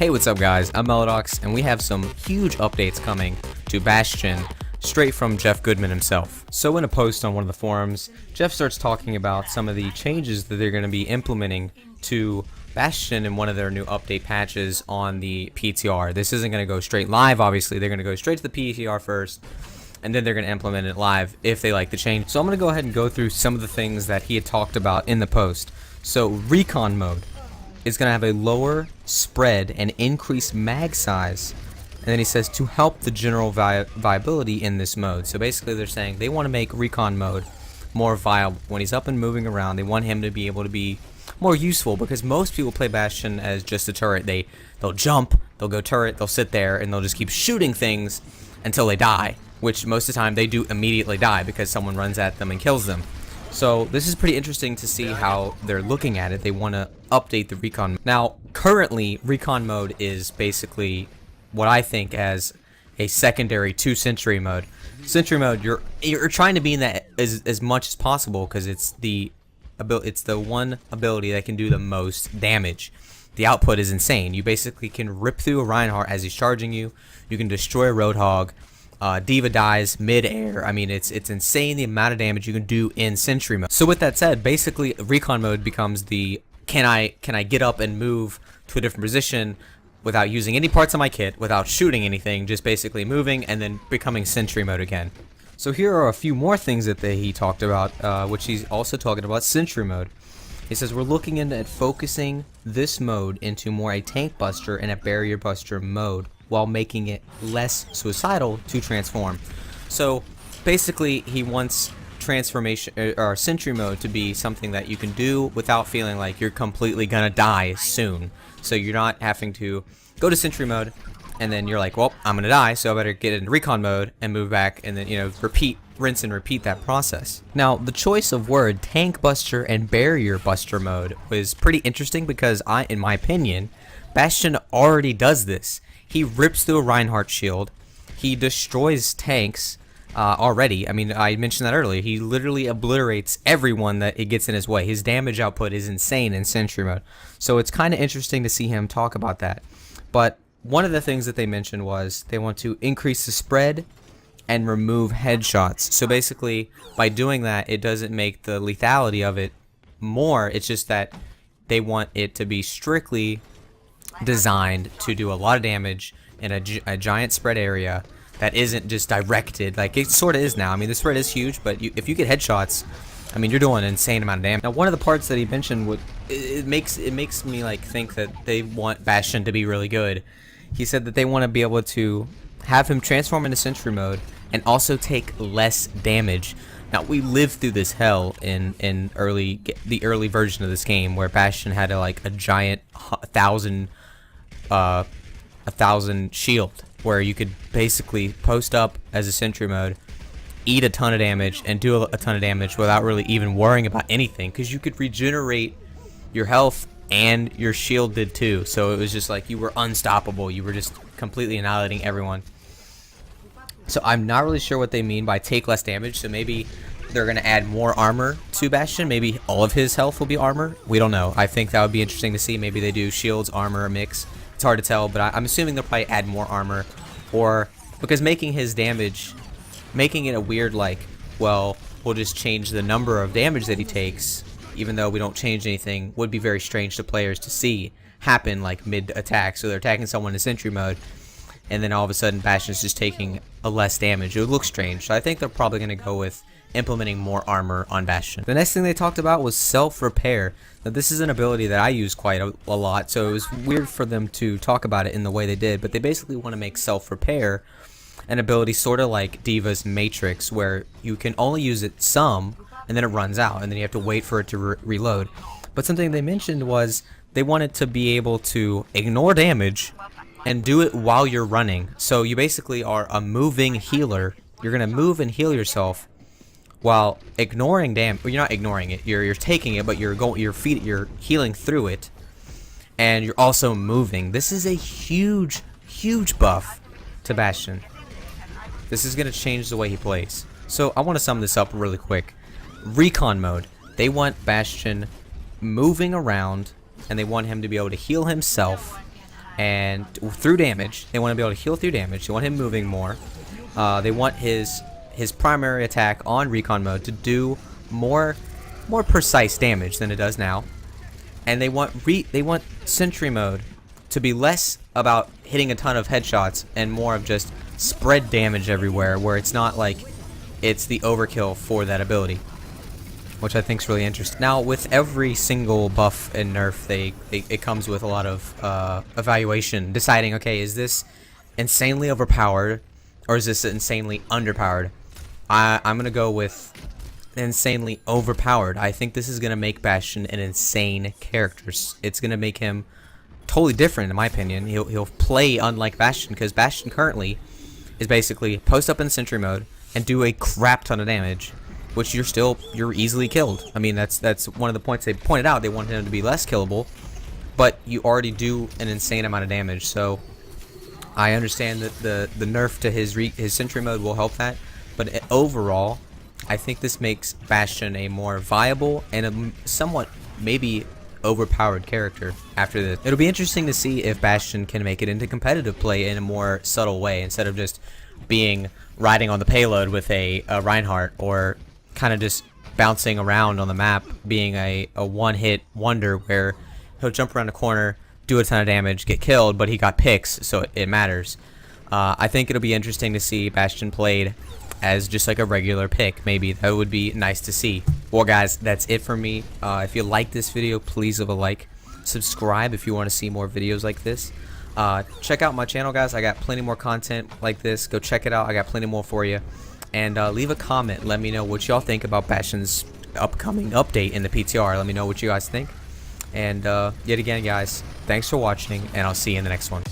Hey, what's up guys, I'm MeloDox, and we have some huge updates coming to Bastion straight from Jeff Goodman himself. So in a post on one of the forums, Jeff starts talking about some of the changes that they're going to be implementing to Bastion in one of their new update patches on the PTR. This isn't going to go straight live, obviously. They're going to go straight to the PTR first, and then they're going to implement it live if they like the change. So I'm going to go ahead and go through some of the things that he had talked about in the post. So Recon mode is going to have a lower spread and increased mag size, and then he says to help the general viability in this mode. So basically they're saying they want to make Recon mode more viable. When he's up and moving around, they want him to be able to be more useful, because most people play Bastion as just a turret. They'll jump, they'll go turret, they'll sit there, and they'll just keep shooting things until they die, which most of the time they do immediately die because someone runs at them and kills them. So this is pretty interesting to see how they're looking at it. They want to update the Recon. Now, currently, Recon mode is basically what I think as a secondary to Sentry mode. Sentry mode, you're trying to be in that as much as possible because it's the one ability that can do the most damage. The output is insane. You basically can rip through a Reinhardt as he's charging you. You can destroy a Roadhog. Diva dies mid-air. I mean, it's insane the amount of damage you can do in Sentry mode. So with that said, basically Recon mode becomes the can I get up and move to a different position without using any parts of my kit, without shooting anything, just basically moving and then becoming Sentry mode again. So here are a few more things that he talked about, which he's also talking about Sentry mode. He says we're looking into focusing this mode into more a tank buster and a barrier buster mode, while making it less suicidal to transform. So basically he wants transformation or Sentry mode to be something that you can do without feeling like you're completely gonna die soon. So you're not having to go to Sentry mode and then you're like, well, I'm gonna die, so I better get into Recon mode and move back, and then, you know, rinse and repeat that process. Now, the choice of word tank buster and barrier buster mode was pretty interesting because in my opinion, Bastion already does this. He rips through a Reinhardt shield. He destroys tanks already. I mean, I mentioned that earlier. He literally obliterates everyone that it gets in his way. His damage output is insane in Sentry mode. So it's kind of interesting to see him talk about that. But one of the things that they mentioned was they want to increase the spread and remove headshots. So basically, by doing that, it doesn't make the lethality of it more. It's just that they want it to be strictly designed to do a lot of damage in a giant spread area that isn't just directed like it sort of is now. I mean, the spread is huge, but if you get headshots, I mean, you're doing an insane amount of damage. Now, one of the parts that he mentioned it makes me like think that they want Bastion to be really good. He said that they want to be able to have him transform into Sentry mode and also take less damage. Now, we lived through this hell in the early version of this game where Bastion had a giant 1,000 shield where you could basically post up as a Sentry mode, eat a ton of damage, and do a ton of damage without really even worrying about anything, because you could regenerate your health and your shield did too. So it was just like you were unstoppable. You were just completely annihilating everyone. So I'm not really sure what they mean by take less damage. So maybe they're going to add more armor to Bastion. Maybe all of his health will be armor. We don't know. I think that would be interesting to see. Maybe they do shields, armor, a mix. It's hard to tell, but I'm assuming they'll probably add more armor. Or because making his damage, making it a weird well, we'll just change the number of damage that he takes, even though we don't change anything, would be very strange to players to see happen mid-attack. So they're attacking someone in Sentry mode, and then all of a sudden Bastion's just taking a less damage. It would look strange. So I think they're probably going to go with implementing more armor on Bastion. The next thing they talked about was self-repair. Now, this is an ability that I use quite a lot, so it was weird for them to talk about it in the way they did, but they basically want to make self-repair an ability sort of like Diva's Matrix, where you can only use it some, and then it runs out, and then you have to wait for it to reload. But something they mentioned was they wanted to be able to ignore damage and do it while you're running. So you basically are a moving healer. You're going to move and heal yourself while ignoring damage. Well, you're not ignoring it. You're taking it, but you're healing through it, and you're also moving. This is a huge buff to Bastion. This is going to change the way he plays. So I want to sum this up really quick. Recon mode. They want Bastion moving around, and they want him to be able to heal himself and through damage. They want to be able to heal through damage. They want him moving more. They want his primary attack on Recon mode to do more precise damage than it does now. And they want Sentry mode to be less about hitting a ton of headshots and more of just spread damage everywhere, where it's not like it's the overkill for that ability, which I think is really interesting. Now, with every single buff and nerf, it comes with a lot of evaluation, deciding, okay, is this insanely overpowered or is this insanely underpowered? I'm gonna go with insanely overpowered. I think this is gonna make Bastion an insane character. It's gonna make him totally different, in my opinion. He'll play unlike Bastion, because Bastion currently is basically post up in Sentry mode and do a crap ton of damage, which you're easily killed. I mean, that's one of the points they pointed out. They wanted him to be less killable, but you already do an insane amount of damage. So I understand that the nerf to his Sentry mode will help that, but overall, I think this makes Bastion a more viable and a somewhat maybe overpowered character after this. It'll be interesting to see if Bastion can make it into competitive play in a more subtle way, instead of just being riding on the payload with a Reinhardt, or kind of just bouncing around on the map, being a one-hit wonder where he'll jump around a corner, do a ton of damage, get killed, but he got picks, so it matters. I think it'll be interesting to see Bastion played as just like a regular pick. Maybe that would be nice to see. Well guys, that's it for me. If you like this video, please leave a like. Subscribe if you want to see more videos like this. Check out my channel, guys. I got plenty more content like this. Go check it out. I got plenty more for you. And leave a comment. Let me know what y'all think about Bastion's upcoming update in the PTR. Let me know what you guys think. And yet again, guys, thanks for watching, and I'll see you in the next one.